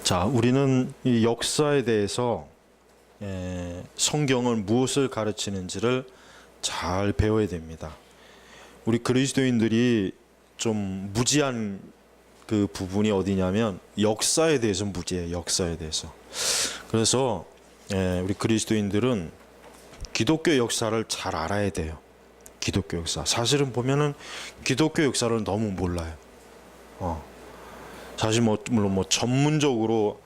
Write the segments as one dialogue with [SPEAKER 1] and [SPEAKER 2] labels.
[SPEAKER 1] 자, 우리는 이 역사에 대해서 성경은 무엇을 가르치는지를 잘 배워야 됩니다. 우리 그리스도인들이 좀 무지한 그 부분이 어디냐면 역사에 대해서 무지해요. 역사에 대해서. 그래서 우리 그리스도인들은 기독교 역사를 잘 알아야 돼요. 기독교 역사. 사실은 보면은 기독교 역사를 너무 몰라요. 사실 물론 전문적으로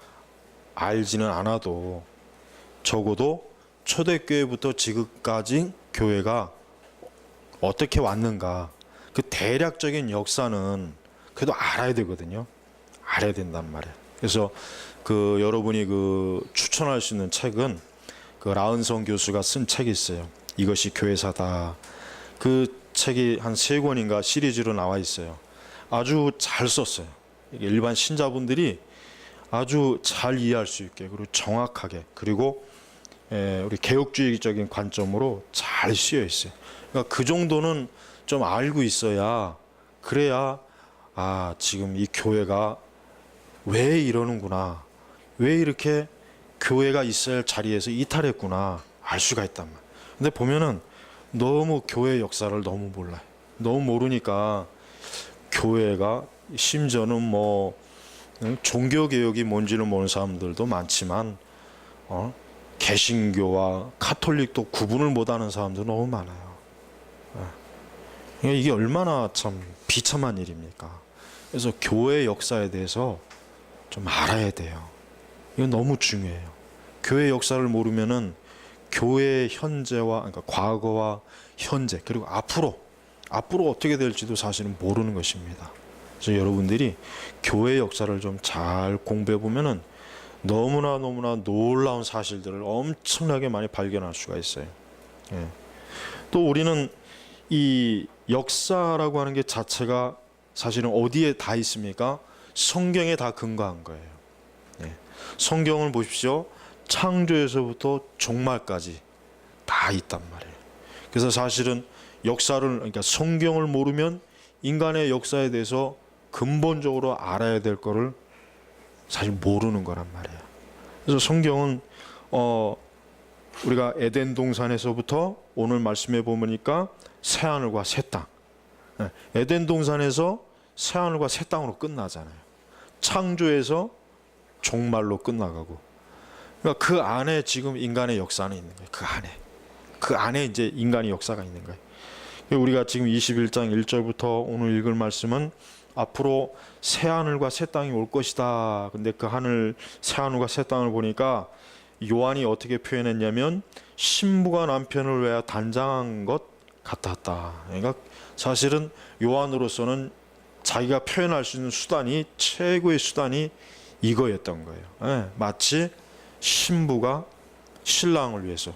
[SPEAKER 1] 알지는 않아도 적어도 초대교회부터 지금까지 교회가 어떻게 왔는가 그 대략적인 역사는 그래도 알아야 되거든요. 알아야 된단 말이에요. 그래서 그 여러분이 그 추천할 수 있는 책은 그 라은성 교수가 쓴 책이 있어요. 이것이 교회사다. 그 책이 한 3권인가 시리즈로 나와 있어요. 아주 잘 썼어요. 일반 신자분들이 아주 잘 이해할 수 있게 그리고 정확하게 그리고 우리 개혁주의적인 관점으로 잘 쓰여 있어요. 그러니까 그 정도는 좀 알고 있어야 그래야 지금 이 교회가 왜 이러는구나, 왜 이렇게 교회가 있어야 할 자리에서 이탈했구나 알 수가 있단 말이에요. 근데 보면은 너무 교회 역사를 너무 몰라요. 너무 모르니까 교회가 심지어는 종교개혁이 뭔지를 모르는 사람들도 많지만 개신교와 카톨릭도 구분을 못하는 사람도 너무 많아요. 이게 얼마나 참 비참한 일입니까? 그래서 교회 역사에 대해서 좀 알아야 돼요. 이건 너무 중요해요. 교회 역사를 모르면은 교회의 현재와 그러니까 과거와 현재 그리고 앞으로 어떻게 될지도 사실은 모르는 것입니다. 그래서 여러분들이 교회 역사를 좀 잘 공부해 보면은 너무나 놀라운 사실들을 엄청나게 많이 발견할 수가 있어요. 또 우리는 이 역사라고 하는 게 자체가 사실은 어디에 다 있습니까? 성경에 다 근거한 거예요. 성경을 보십시오. 창조에서부터 종말까지 다 있단 말이에요. 그래서 사실은 역사를 그러니까 성경을 모르면 인간의 역사에 대해서 근본적으로 알아야 될 거를 사실 모르는 거란 말이에요. 그래서 성경은 우리가 에덴 동산에서부터 오늘 말씀해 보니까 새하늘과 새 땅. 에덴 동산에서 새하늘과 새 땅으로 끝나잖아요. 창조에서 종말로 끝나가고. 그러니까 그 안에 지금 인간의 역사는 있는 거예요. 그 안에 이제 인간의 역사가 있는 거예요. 우리가 지금 21장 1절부터 오늘 읽을 말씀은 앞으로 새 하늘과 새 땅이 올 것이다. 근데 그 새 하늘과 새 땅을 보니까 요한이 어떻게 표현했냐면 신부가 남편을 위하여 단장한 것 같았다. 그러니까 사실은 요한으로서는 자기가 표현할 수 있는 수단이 최고의 수단이 이거였던 거예요. 마치 신부가 신랑을 위해서.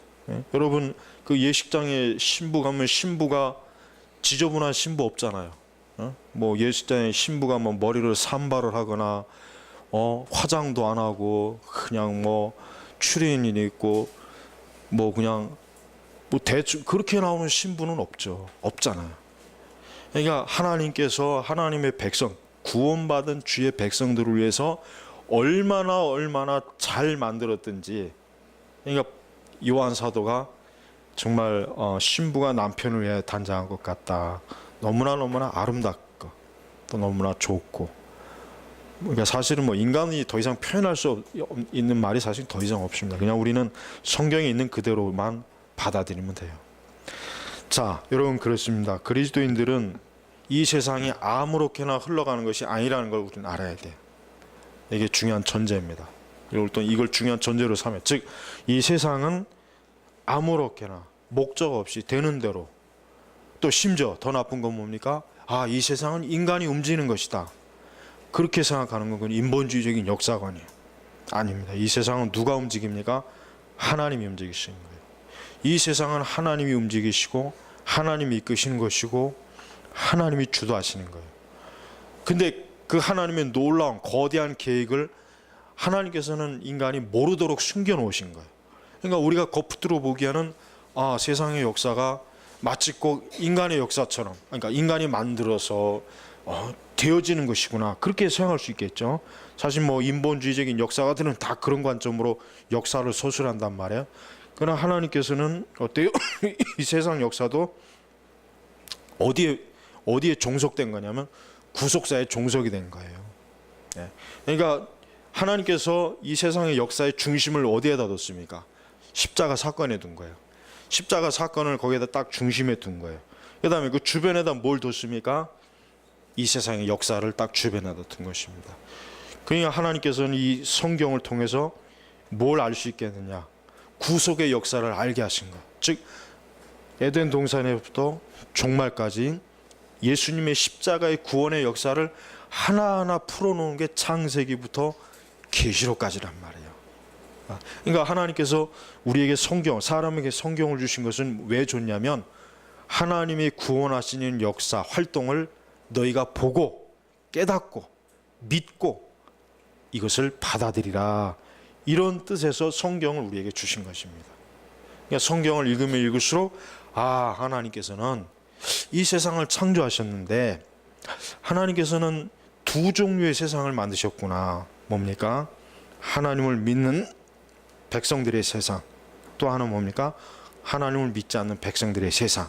[SPEAKER 1] 여러분 그 예식장에 신부 가면 신부가 지저분한 신부 없잖아요. 예식장에 신부가 머리를 산발을 하거나 화장도 안 하고 그냥 추리닝이 있고 그냥 대충 그렇게 나오는 신부는 없잖아요. 그러니까 하나님께서 하나님의 백성 구원받은 주의 백성들을 위해서 얼마나 잘 만들었든지 그러니까 요한 사도가 정말 신부가 남편을 위해 단장한 것 같다. 너무나 아름답고 또 너무나 좋고 그러니까 사실은 인간이 더 이상 표현할 수 있는 말이 사실 더 이상 없습니다. 그냥 우리는 성경에 있는 그대로만 받아들이면 돼요. 자, 여러분 그렇습니다. 그리스도인들은 이 세상이 아무렇게나 흘러가는 것이 아니라는 걸 우리는 알아야 돼요. 이게 중요한 전제입니다. 그리고 또 이걸 중요한 전제로 삼아요. 즉, 이 세상은 아무렇게나 목적 없이 되는 대로 또 심지어 더 나쁜 건 뭡니까? 이 세상은 인간이 움직이는 것이다. 그렇게 생각하는 건 그건 인본주의적인 역사관이에요. 아닙니다. 이 세상은 누가 움직입니까? 하나님이 움직이시는 거예요. 이 세상은 하나님이 움직이시고 하나님이 이끄시는 것이고 하나님이 주도하시는 거예요. 근데 그 하나님의 놀라운 거대한 계획을 하나님께서는 인간이 모르도록 숨겨놓으신 거예요. 그러니까 우리가 겉으로 보기에는 세상의 역사가 마치 꼭 인간의 역사처럼, 그러니까 인간이 만들어서 되어지는 것이구나, 그렇게 생각할 수 있겠죠. 사실 뭐 인본주의적인 역사가들은 다 그런 관점으로 역사를 서술한단 말이에요. 그러나 하나님께서는 어때요? 이 세상 역사도 어디에 종속된 거냐면 구속사에 종속이 된 거예요. 그러니까 하나님께서 이 세상의 역사의 중심을 어디에다 뒀습니까? 십자가 사건에 둔 거예요. 십자가 사건을 거기에다 딱 중심에 둔 거예요. 그 다음에 그 주변에다 뭘 뒀습니까? 이 세상의 역사를 딱 주변에다 둔 것입니다. 그러니까 하나님께서는 이 성경을 통해서 뭘 알 수 있겠느냐? 구속의 역사를 알게 하신 것. 즉 에덴 동산에부터 종말까지 예수님의 십자가의 구원의 역사를 하나하나 풀어놓은 게 창세기부터 계시록까지란 말이에요. 그러니까 하나님께서 우리에게 사람에게 성경을 주신 것은 왜 줬냐면 하나님이 구원하시는 역사, 활동을 너희가 보고 깨닫고 믿고 이것을 받아들이라, 이런 뜻에서 성경을 우리에게 주신 것입니다. 그러니까 성경을 읽으면 읽을수록 하나님께서는 이 세상을 창조하셨는데 하나님께서는 두 종류의 세상을 만드셨구나. 뭡니까? 하나님을 믿는 백성들의 세상, 또 하나 뭡니까? 하나님을 믿지 않는 백성들의 세상.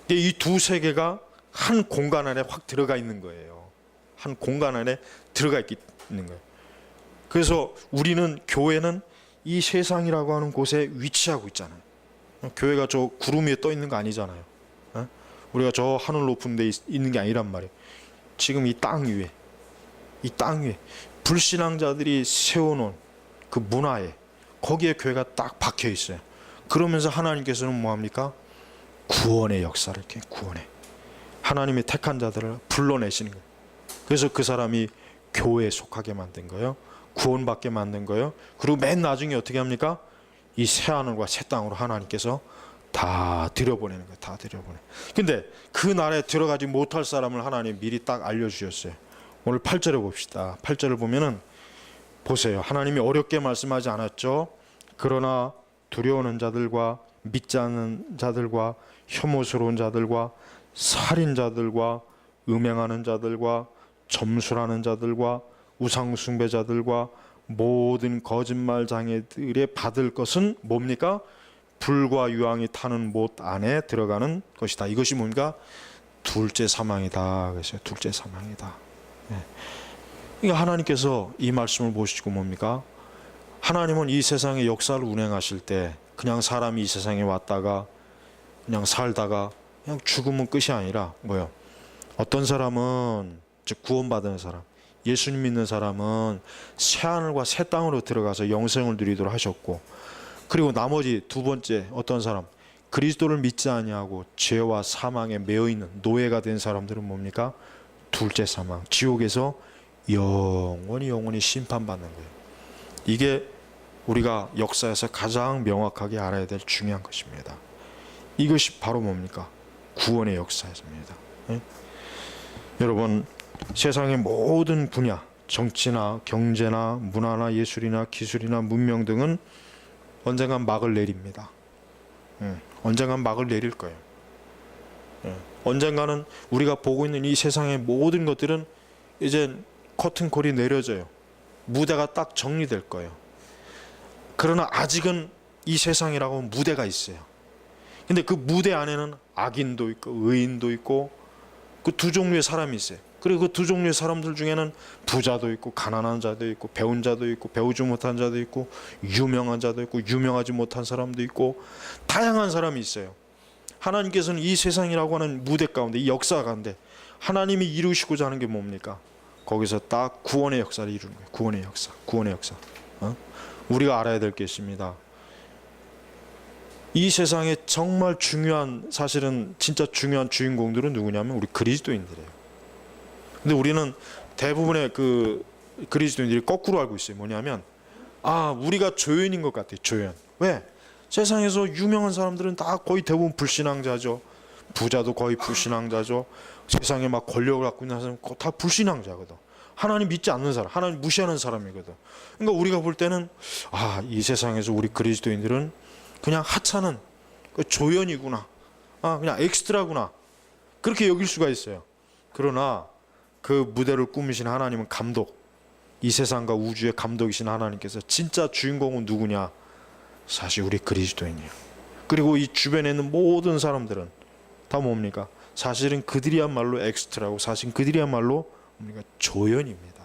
[SPEAKER 1] 이 두 세계가 한 공간 안에 확 들어가 있는 거예요. 한 공간 안에 들어가 있는 거예요. 그래서 우리는, 교회는 이 세상이라고 하는 곳에 위치하고 있잖아요. 교회가 저 구름 위에 떠 있는 거 아니잖아요. 우리가 저 하늘 높은 데 있는 게 아니란 말이에요. 지금 이 땅 위에 불신앙자들이 세워놓은 그 문화에, 거기에 교회가 딱 박혀 있어요. 그러면서 하나님께서는 뭐합니까? 구원의 역사를 이렇게 하나님의 택한 자들을 불러내시는 거예요. 그래서 그 사람이 교회에 속하게 만든 거예요. 구원받게 만든 거예요. 그리고 맨 나중에 어떻게 합니까? 이 새하늘과 새 땅으로 하나님께서 다 들여보내는 거예요. 다 들여보내. 근데 그 나라에 들어가지 못할 사람을 하나님 미리 딱 알려주셨어요. 오늘 8절에 봅시다. 8절을 보면은 보세요. 하나님이 어렵게 말씀하지 않았죠. 그러나 두려워하는 자들과 믿지 않는 자들과 혐오스러운 자들과 살인자들과 음행하는 자들과 점술하는 자들과 우상숭배자들과 모든 거짓말 장애들의 받을 것은 뭡니까? 불과 유황이 타는 못 안에 들어가는 것이다. 이것이 뭡니까? 둘째 사망이다. 그래서 둘째 사망이다. 그러니까 하나님께서 이 말씀을 보시고 뭡니까? 하나님은 이 세상의 역사를 운행하실 때 그냥 사람이 이 세상에 왔다가 그냥 살다가 그냥 죽으면 끝이 아니라 뭐요? 어떤 사람은, 즉 구원받은 사람, 예수님 믿는 사람은 새하늘과 새 땅으로 들어가서 영생을 누리도록 하셨고, 그리고 나머지 두 번째 어떤 사람, 그리스도를 믿지 아니하고 죄와 사망에 매여 있는 노예가 된 사람들은 뭡니까? 둘째 사망, 지옥에서 영원히 심판받는 거예요. 이게 우리가 역사에서 가장 명확하게 알아야 될 중요한 것입니다. 이것이 바로 뭡니까? 구원의 역사입니다. 여러분, 세상의 모든 분야, 정치나 경제나 문화나 예술이나 기술이나 문명 등은 언젠간 막을 내립니다. 언젠간 막을 내릴 거예요. 언젠가는 우리가 보고 있는 이 세상의 모든 것들은 이제 커튼콜이 내려져요. 무대가 딱 정리될 거예요. 그러나 아직은 이 세상이라고 무대가 있어요. 근데 그 무대 안에는 악인도 있고 의인도 있고 그 두 종류의 사람이 있어요. 그리고 그 두 종류의 사람들 중에는 부자도 있고 가난한 자도 있고 배운 자도 있고 배우지 못한 자도 있고 유명한 자도 있고 유명하지 못한 사람도 있고 다양한 사람이 있어요. 하나님께서는 이 세상이라고 하는 무대 가운데, 이 역사 가운데 하나님이 이루시고자 하는 게 뭡니까? 거기서 딱 구원의 역사를 이루는 거예요. 구원의 역사. 우리가 알아야 될 게 있습니다. 이 세상에 정말 중요한, 사실은 진짜 중요한 주인공들은 누구냐면 우리 그리스도인들이에요. 근데 우리는 대부분의 그 그리스도인들이 거꾸로 알고 있어요. 뭐냐면 우리가 조연인 것 같아요. 조연. 왜? 세상에서 유명한 사람들은 다 거의 대부분 불신앙자죠. 부자도 거의 불신앙자죠. 세상에 막 권력을 갖고 있는 사람은 다 불신앙자거든. 하나님 믿지 않는 사람, 하나님 무시하는 사람이거든. 그러니까 우리가 볼 때는 이 세상에서 우리 그리스도인들은 그냥 하찮은 그 조연이구나. 그냥 엑스트라구나. 그렇게 여길 수가 있어요. 그러나 그 무대를 꾸미신 하나님은 감독, 이 세상과 우주의 감독이신 하나님께서 진짜 주인공은 누구냐? 사실 우리 그리스도인이에요. 그리고 이 주변에 있는 모든 사람들은 다 뭡니까? 사실은 그들이야말로 엑스트라고, 사실 그들이야말로 뭡니까? 조연입니다.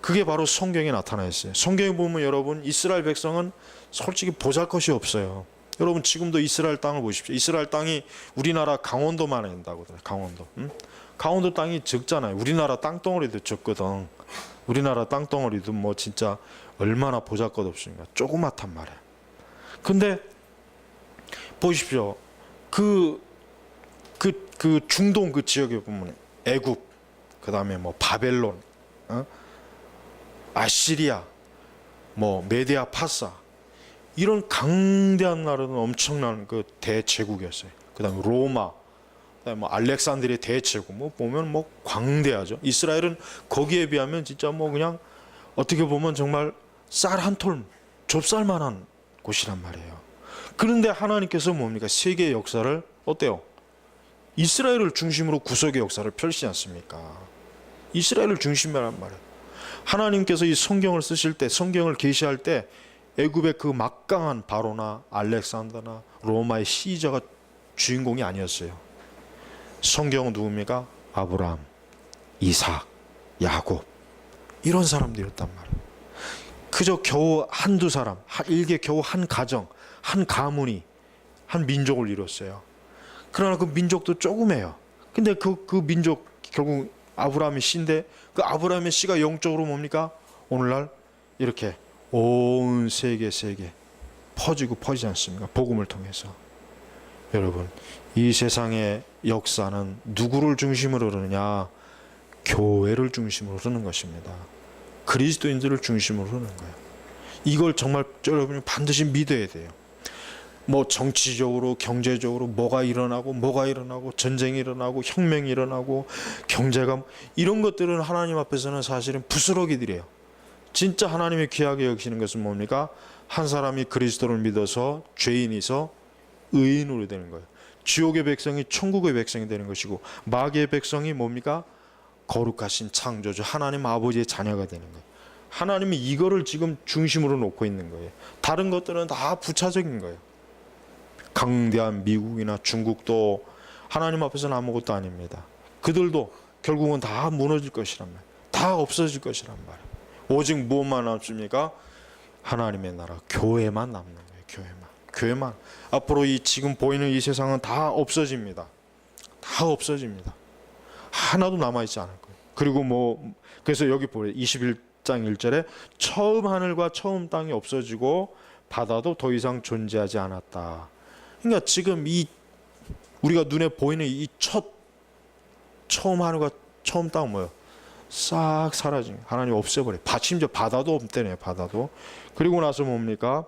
[SPEAKER 1] 그게 바로 성경에 나타나 있어요. 성경에 보면 여러분, 이스라엘 백성은 솔직히 보잘것이 없어요. 여러분 지금도 이스라엘 땅을 보십시오. 이스라엘 땅이 우리나라 강원도만 한다고 그래요. 강원도. 강원도 땅이 적잖아요. 우리나라 땅덩어리도 적거든. 우리나라 땅덩어리도 뭐 진짜 얼마나 보잘것 없습니까? 조그맣단 말이에요. 근데 보십시오. 그 중동 그 지역에 보면 애굽, 그 다음에 뭐 바벨론, 아시리아, 뭐 메디아 파사, 이런 강대한 나라는 엄청난 그 대제국이었어요. 그 다음에 로마, 그다음에 뭐 알렉산드리아 대제국, 뭐 보면 뭐 광대하죠. 이스라엘은 거기에 비하면 진짜 뭐 그냥 어떻게 보면 정말 쌀 한 톨 좁쌀만한 곳이란 말이에요. 그런데 하나님께서 뭡니까? 세계의 역사를 어때요? 이스라엘을 중심으로 구속의 역사를 펼치지 않습니까? 이스라엘을 중심이란 말이에요. 하나님께서 이 성경을 쓰실 때, 성경을 계시할 때 애굽의 그 막강한 바로나 알렉산더나 로마의 시저가 주인공이 아니었어요. 성경은 누굽니까? 아브라함, 이삭, 야곱, 이런 사람들이었단 말이에요. 그저 겨우 한두 사람, 일개 겨우 한 가정, 한 가문이 한 민족을 이뤘어요. 그러나 그 민족도 조그매요. 근데 그 민족 결국 아브라함의 씨인데, 그 아브라함의 씨가 영적으로 뭡니까? 오늘날 이렇게 온 세계 퍼지고 퍼지지 않습니까? 복음을 통해서. 여러분, 이 세상의 역사는 누구를 중심으로 흐르느냐? 교회를 중심으로 흐르는 것입니다. 그리스도인들을 중심으로 흐르는 거예요. 이걸 정말 여러분이 반드시 믿어야 돼요. 뭐 정치적으로, 경제적으로 뭐가 일어나고 전쟁이 일어나고 혁명이 일어나고 경제가, 이런 것들은 하나님 앞에서는 사실은 부스러기들이에요. 진짜 하나님의 귀하게 여기시는 것은 뭡니까? 한 사람이 그리스도를 믿어서 죄인이서 의인으로 되는 거예요. 지옥의 백성이 천국의 백성이 되는 것이고, 마귀의 백성이 뭡니까? 거룩하신 창조주 하나님 아버지의 자녀가 되는 거예요. 하나님이 이거를 지금 중심으로 놓고 있는 거예요. 다른 것들은 다 부차적인 거예요. 강대한 미국이나 중국도 하나님 앞에서는 아무것도 아닙니다. 그들도 결국은 다 무너질 것이란 말이에요. 다 없어질 것이란 말이에요. 오직 무엇만 남습니까? 하나님의 나라, 교회만 남는 거예요. 교회만. 앞으로 이 지금 보이는 이 세상은 다 없어집니다. 다 없어집니다. 하나도 남아있지 않을 거예요. 그리고 뭐 그래서 여기 보래요. 21장 1절에 처음 하늘과 처음 땅이 없어지고 바다도 더 이상 존재하지 않았다. 그러니까 지금 이 우리가 눈에 보이는 이 처음 하늘과 처음 땅은 뭐예요? 싹 사라진 거예요. 하나님 없애버려요. 심지어 바다도 없대네요. 바다도. 그리고 나서 뭡니까?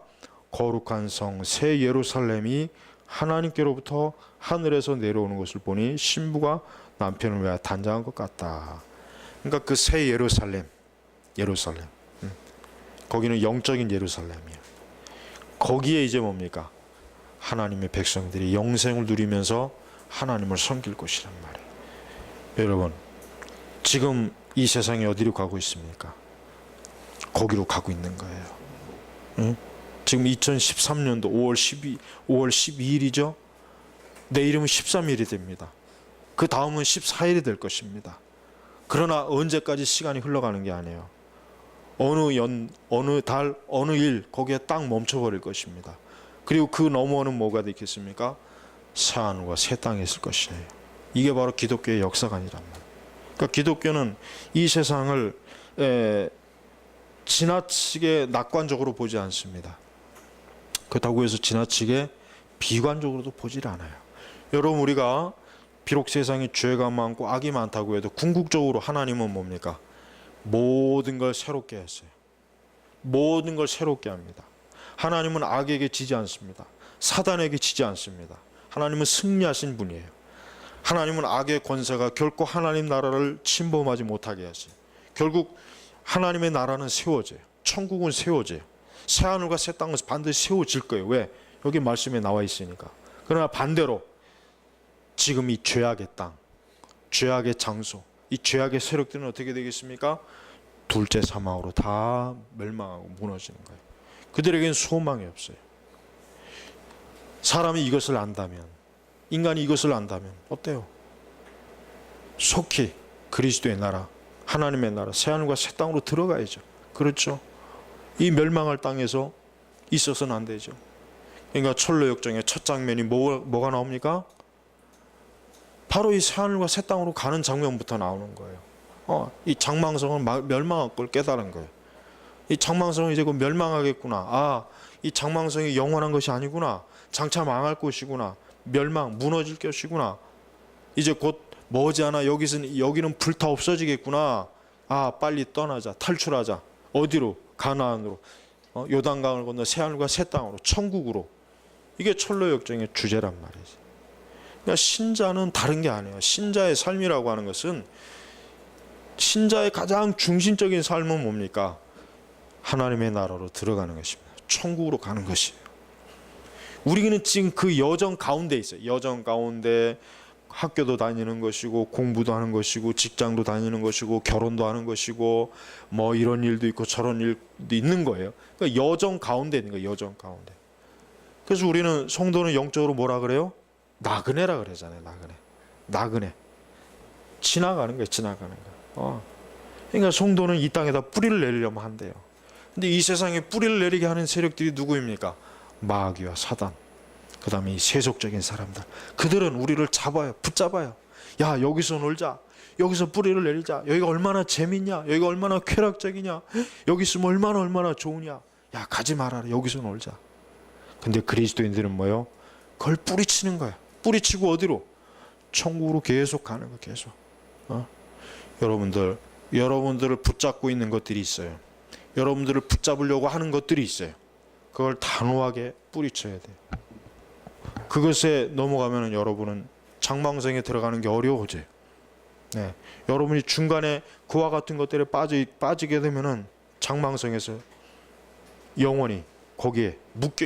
[SPEAKER 1] 거룩한 성 새 예루살렘이 하나님께로부터 하늘에서 내려오는 것을 보니 신부가 남편을 위하여 단장한 것 같다. 그러니까 그 새 예루살렘, 거기는 영적인 예루살렘이에요. 거기에 이제 뭡니까? 하나님의 백성들이 영생을 누리면서 하나님을 섬길 곳이란 말이에요. 여러분, 지금 이 세상이 어디로 가고 있습니까? 거기로 가고 있는 거예요. 응? 지금 2013년도 5월 12일이죠. 내일이면 13일이 됩니다. 그 다음은 14일이 될 것입니다. 그러나 언제까지 시간이 흘러가는 게 아니에요. 어느 달, 어느 일 거기에 딱 멈춰버릴 것입니다. 그리고 그 너머는 뭐가 되겠습니까? 새하늘과 새 땅이 있을 것이에요. 이게 바로 기독교의 역사관이란 말이에요. 그러니까 기독교는 이 세상을 지나치게 낙관적으로 보지 않습니다. 그렇다고 해서 지나치게 비관적으로도 보질 않아요. 여러분, 우리가 비록 세상에 죄가 많고 악이 많다고 해도 궁극적으로 하나님은 뭡니까? 모든 걸 새롭게 했어요. 모든 걸 새롭게 합니다. 하나님은 악에게 지지 않습니다. 사단에게 지지 않습니다. 하나님은 승리하신 분이에요. 하나님은 악의 권세가 결코 하나님 나라를 침범하지 못하게 하세요. 결국 하나님의 나라는 세워져요. 천국은 세워져요. 새하늘과 새 땅은 반드시 세워질 거예요. 왜? 여기 말씀에 나와 있으니까. 그러나 반대로 지금 이 죄악의 땅, 죄악의 장소, 이 죄악의 세력들은 어떻게 되겠습니까? 둘째 사망으로 다 멸망하고 무너지는 거예요. 그들에겐 소망이 없어요. 사람이 이것을 안다면, 인간이 이것을 안다면 어때요? 속히 그리스도의 나라, 하나님의 나라, 새하늘과 새 땅으로 들어가야죠. 그렇죠? 이 멸망할 땅에서 있어서는 안 되죠. 그러니까 철로역정의 첫 장면이 뭐가 나옵니까? 바로 이 새하늘과 새 땅으로 가는 장면부터 나오는 거예요. 이 장망성은 멸망할 걸 깨달은 거예요. 이 장망성은 이제 곧 멸망하겠구나. 이 장망성이 영원한 것이 아니구나. 장차 망할 것이구나. 멸망, 무너질 것이구나. 이제 곧 머지않아 여기는 불타 없어지겠구나. 빨리 떠나자, 탈출하자. 어디로? 가나안으로. 요단강을 건너 새하늘과 새 땅으로, 천국으로. 이게 철로역정의 주제란 말이지. 그러니까 신자는 다른 게 아니에요. 신자의 삶이라고 하는 것은, 신자의 가장 중심적인 삶은 뭡니까? 하나님의 나라로 들어가는 것입니다. 천국으로 가는 것이에요. 우리는 지금 그 여정 가운데 있어요. 여정 가운데 학교도 다니는 것이고, 공부도 하는 것이고, 직장도 다니는 것이고, 결혼도 하는 것이고, 뭐 이런 일도 있고 저런 일도 있는 거예요. 그러니까 여정 가운데 있는 거예요. 여정 가운데. 그래서 우리는, 성도는 영적으로 뭐라 그래요? 나그네라 그러잖아요. 나그네. 지나가는 거예요. 지나가는 거. 그러니까 성도는 이 땅에다 뿌리를 내리려면 한대요. 근데 이 세상에 뿌리를 내리게 하는 세력들이 누구입니까? 마귀와 사단, 그 다음에 이 세속적인 사람들. 그들은 우리를 잡아요. 붙잡아요. 야, 여기서 놀자. 여기서 뿌리를 내리자. 여기가 얼마나 재밌냐. 여기가 얼마나 쾌락적이냐. 여기 있으면 얼마나 좋으냐. 야, 가지 말아라. 여기서 놀자. 근데 그리스도인들은 뭐요? 그걸 뿌리치는 거야. 뿌리치고 어디로? 천국으로 계속 가는 거. 계속. 여러분들을 붙잡고 있는 것들이 있어요. 여러분들을 붙잡으려고 하는 것들이 있어요. 그걸 단호하게 뿌리쳐야 돼요. 그것에 넘어가면 여러분은 장망성에 들어가는 게 어려워져요. 네. 여러분이 중간에 그와 같은 것들에 빠지게 되면은 장망성에서 영원히 거기에 묶여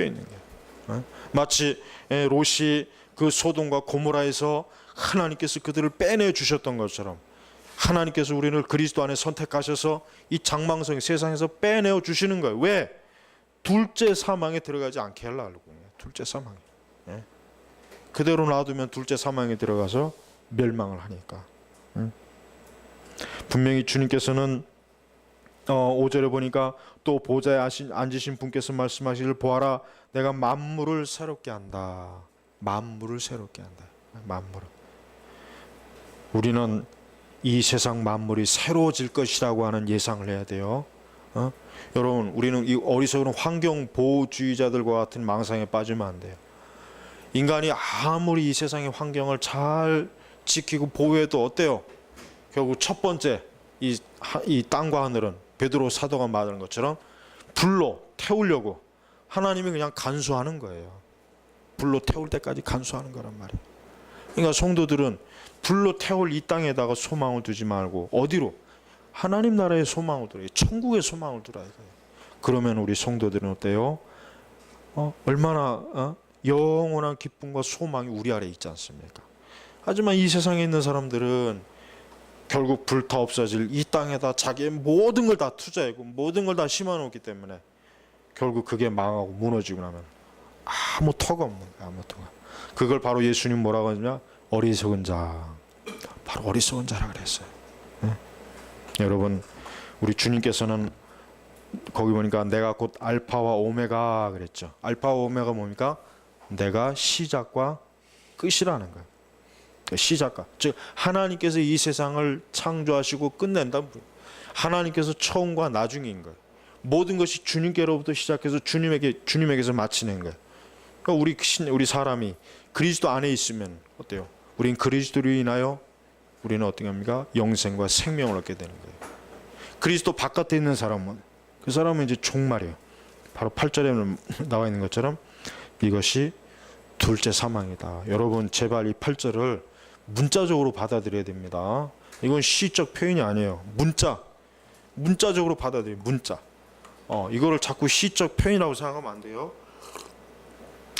[SPEAKER 1] 있는 거예요. 마치 롯이 그 소돔과 고모라에서 하나님께서 그들을 빼내 주셨던 것처럼, 하나님께서 우리를 그리스도 안에 선택하셔서 이 장망성 세상에서 빼내어 주시는 거예요. 왜? 둘째 사망에 들어가지 않게 하려고. 둘째 사망에. 그대로 놔두면 둘째 사망에 들어가서 멸망을 하니까. 분명히 주님께서는 5절에 보니까, 또 보좌에 앉으신 분께서 말씀하시기를, 보아라, 내가 만물을 새롭게 한다. 만물을 새롭게 한다. 만물을. 우리는 이 세상 만물이 새로워질 것이라고 하는 예상을 해야 돼요. 여러분, 우리는 이 어리석은 환경보호주의자들과 같은 망상에 빠지면 안 돼요. 인간이 아무리 이 세상의 환경을 잘 지키고 보호해도 어때요? 결국 첫 번째 이 땅과 하늘은 베드로 사도가 말하는 것처럼 불로 태우려고 하나님이 그냥 간수하는 거예요. 불로 태울 때까지 간수하는 거란 말이에요. 그러니까 성도들은 불로 태울 이 땅에다가 소망을 두지 말고 어디로? 하나님 나라의 소망을 두어야, 천국의 소망을 두어야 돼요. 그러면 우리 성도들은 어때요? 얼마나 영원한 기쁨과 소망이 우리 아래에 있지 않습니까? 하지만 이 세상에 있는 사람들은 결국 불타 없어질 이 땅에다 자기의 모든 걸 다 투자하고 모든 걸 다 심어놓기 때문에 결국 그게 망하고 무너지고 나면 아무 터가 없는 거야. 아무 터가. 그걸 바로 예수님 뭐라고 하냐? 어리석은 자. 바로 어리석은 자라 그랬어요. 네? 여러분, 우리 주님께서는 거기 보니까 내가 곧 알파와 오메가 그랬죠. 알파와 오메가 뭡니까? 내가 시작과 끝이라는 거예요. 시작과, 즉 하나님께서 이 세상을 창조하시고 끝낸다. 하나님께서 처음과 나중인 거예요. 모든 것이 주님께로부터 시작해서 주님에게서 마치는 거예요. 그러니까 우리 사람이 그리스도 안에 있으면 어때요? 우린 그리스도로 인하여 우리는 어떻게 합니까? 영생과 생명을 얻게 되는 거예요. 그리스도 바깥에 있는 사람은, 그 사람은 이제 종말이에요. 바로 8절에 나와 있는 것처럼 이것이 둘째 사망이다. 여러분, 제발 이 8절을 문자적으로 받아들여야 됩니다. 이건 시적 표현이 아니에요. 문자적으로 받아들여요. 문자. 이거를 자꾸 시적 표현이라고 생각하면 안 돼요.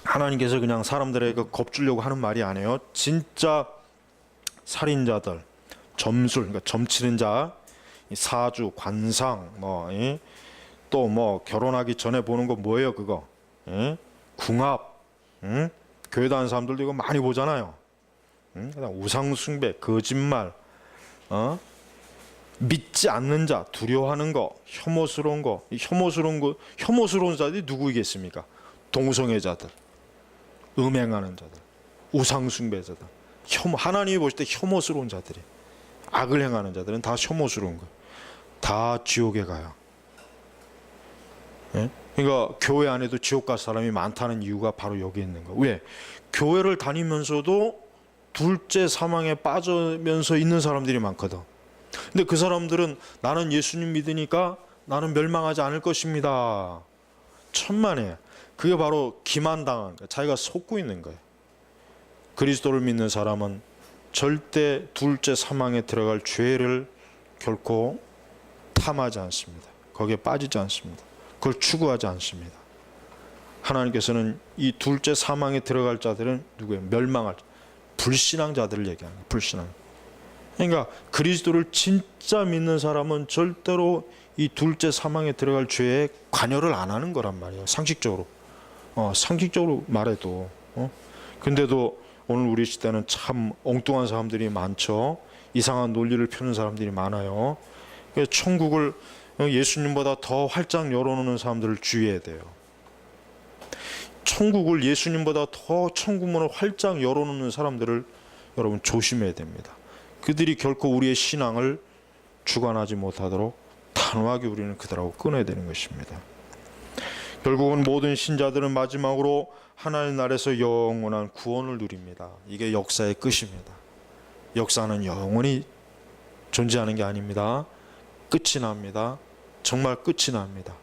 [SPEAKER 1] 하나님께서 그냥 사람들에게 겁주려고 하는 말이 아니에요. 진짜 살인자들, 점술, 그러니까 점치는 자, 사주, 관상, 또 뭐 결혼하기 전에 보는 거 뭐예요 그거? 궁합, 교회 다니는 사람들도 이거 많이 보잖아요. 그다음 우상숭배, 거짓말, 믿지 않는 자, 두려워하는 거, 혐오스러운 거, 혐오스러운 자들이 누구이겠습니까? 동성애자들, 음행하는 자들, 우상숭배자들, 하나님이 보실 때 혐오스러운 자들이, 악을 행하는 자들은 다 혐오스러운 거예요. 다 지옥에 가요. 예? 그러니까 교회 안에도 지옥 갈 사람이 많다는 이유가 바로 여기 있는 거예요. 왜? 교회를 다니면서도 둘째 사망에 빠지면서 있는 사람들이 많거든. 근데 그 사람들은 나는 예수님 믿으니까 나는 멸망하지 않을 것입니다. 천만에. 그게 바로 기만당한 거예요. 자기가 속고 있는 거예요. 그리스도를 믿는 사람은 절대 둘째 사망에 들어갈 죄를 결코 탐하지 않습니다. 거기에 빠지지 않습니다. 그걸 추구하지 않습니다. 하나님께서는 이 둘째 사망에 들어갈 자들은 누구예요? 멸망할 불신앙자들을 얘기하는 거예요. 불신앙. 그러니까 그리스도를 진짜 믿는 사람은 절대로 이 둘째 사망에 들어갈 죄에 관여를 안 하는 거란 말이에요. 상식적으로. 상식적으로 말해도. 근데도 오늘 우리 시대는 참 엉뚱한 사람들이 많죠. 이상한 논리를 펴는 사람들이 많아요. 그래서 천국을 예수님보다 더 활짝 열어놓는 사람들을 주의해야 돼요. 천국을 예수님보다 더 천국문을 활짝 열어놓는 사람들을 여러분 조심해야 됩니다. 그들이 결코 우리의 신앙을 주관하지 못하도록 단호하게 우리는 그들하고 끊어야 되는 것입니다. 결국은 모든 신자들은 마지막으로 하나님 나라에서 영원한 구원을 누립니다. 이게 역사의 끝입니다. 역사는 영원히 존재하는 게 아닙니다. 끝이 납니다. 정말 끝이 납니다.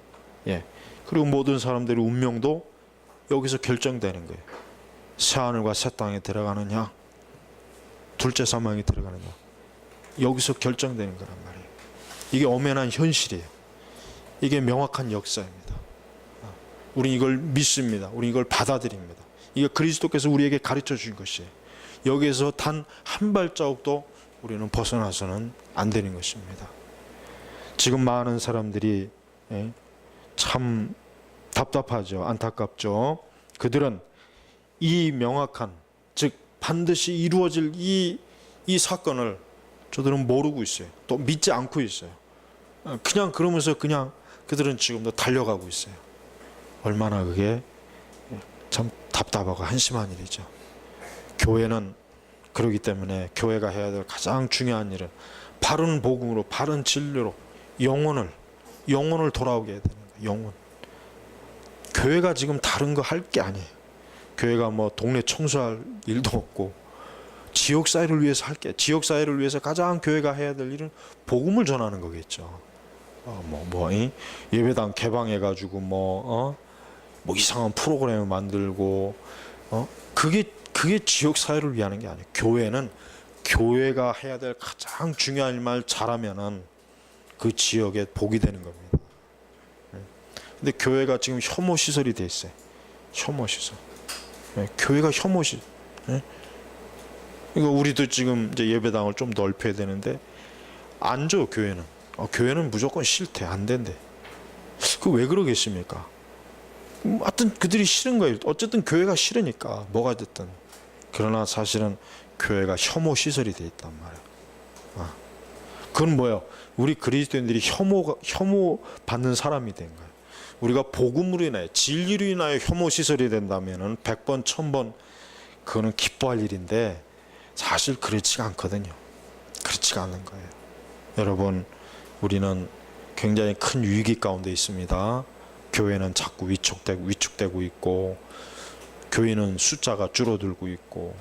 [SPEAKER 1] 예. 그리고 모든 사람들의 운명도 여기서 결정되는 거예요. 새하늘과 새 땅에 들어가느냐, 둘째 사망에 들어가느냐, 여기서 결정되는 거란 말이에요. 이게 엄연한 현실이에요. 이게 명확한 역사입니다. 우린 이걸 믿습니다. 우린 이걸 받아들입니다. 이게 그리스도께서 우리에게 가르쳐 주신 것이에요. 여기에서 단 한 발자국도 우리는 벗어나서는 안 되는 것입니다. 지금 많은 사람들이 참 답답하죠. 안타깝죠. 그들은 이 명확한, 즉 반드시 이루어질 이 사건을 저들은 모르고 있어요. 또 믿지 않고 있어요. 그냥 그러면서 그냥 그들은 지금도 달려가고 있어요. 얼마나 그게 참 답답하고 한심한 일이죠. 교회는 그렇기 때문에 교회가 해야 될 가장 중요한 일은 바른 복음으로, 바른 진리로 영혼을 돌아오게 해야 되는 거예요. 영혼. 교회가 지금 다른 거 할 게 아니에요. 교회가 뭐 동네 청소할 일도 없고 지역 사회를 위해서 할 게, 지역 사회를 위해서 가장 교회가 해야 될 일은 복음을 전하는 거겠죠. 예배당 개방해가지고 뭐 이상한 프로그램을 만들고 그게 지역 사회를 위하는 게 아니에요. 교회는 교회가 해야 될 가장 중요한 일만 잘하면은 그 지역에 복이 되는 겁니다. 근데 교회가 지금 혐오 시설이 돼 있어요. 혐오 시설. 교회가 혐오 시설. 그러니까 우리도 지금 이제 예배당을 좀 넓혀야 되는데 안 줘, 교회는. 교회는 무조건 싫대, 안 된대. 그 왜 그러겠습니까? 하여튼 그들이 싫은 거예요. 어쨌든 교회가 싫으니까 뭐가 됐든. 그러나 사실은 교회가 혐오 시설이 돼 있단 말이에요. 그건 뭐예요? 우리 그리스도인들이 혐오 받는 사람이 된 거예요. 우리가 복음으로 인하여, 진리로 인하여 혐오 시설이 된다면은 100번, 1000번 그거는 기뻐할 일인데 사실 그렇지가 않거든요. 그렇지가 않은 거예요. 여러분, 우리는 굉장히 큰 위기 가운데 있습니다. 교회는 자꾸 위축되고 있고, 교회는 숫자가 줄어들고 있고,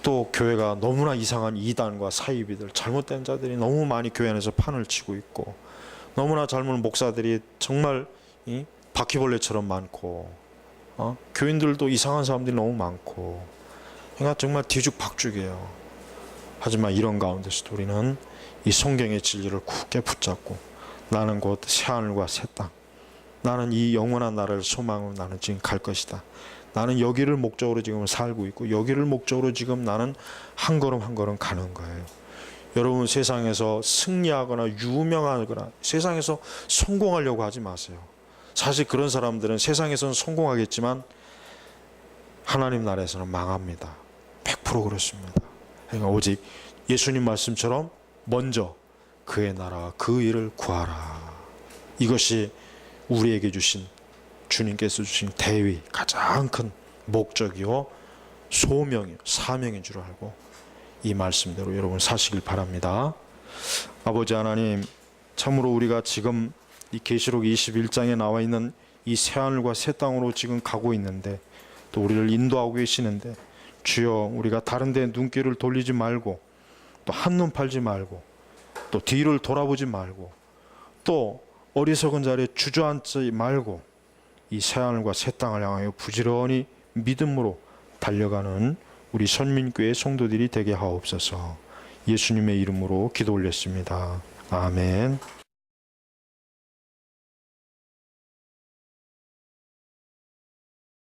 [SPEAKER 1] 또 교회가 너무나 이상한 이단과 사이비들, 잘못된 자들이 너무 많이 교회 안에서 판을 치고 있고, 너무나 젊은 목사들이 정말 바퀴벌레처럼 많고, 교인들도 이상한 사람들이 너무 많고, 그러니까 정말 뒤죽박죽이에요. 하지만 이런 가운데서도 우리는 이 성경의 진리를 굳게 붙잡고, 나는 곧 새하늘과 새 땅, 나는 이 영원한 나라를 소망으로 나는 지금 갈 것이다. 나는 여기를 목적으로 지금 살고 있고 여기를 목적으로 지금 나는 한 걸음 한 걸음 가는 거예요. 여러분 세상에서 승리하거나 유명하거나 세상에서 성공하려고 하지 마세요. 사실 그런 사람들은 세상에서는 성공하겠지만 하나님 나라에서는 망합니다. 100% 그렇습니다. 그러니까 오직 예수님 말씀처럼 먼저 그의 나라와 그 일을 구하라. 이것이 우리에게 주신, 주님께서 주신 대위, 가장 큰 목적이요 소명이요 사명인 줄 알고 이 말씀대로 여러분 사시길 바랍니다. 아버지 하나님, 참으로 우리가 지금 이 계시록 21장에 나와 있는 이 새하늘과 새 땅으로 지금 가고 있는데 또 우리를 인도하고 계시는데 주여, 우리가 다른 데 눈길을 돌리지 말고 또 한눈 팔지 말고 또 뒤를 돌아보지 말고 또 어리석은 자리에 주저앉지 말고 이 새하늘과 새 땅을 향하여 부지런히 믿음으로 달려가는 우리 선민교회 성도들이 되게 하옵소서. 예수님의 이름으로 기도 올렸습니다. 아멘.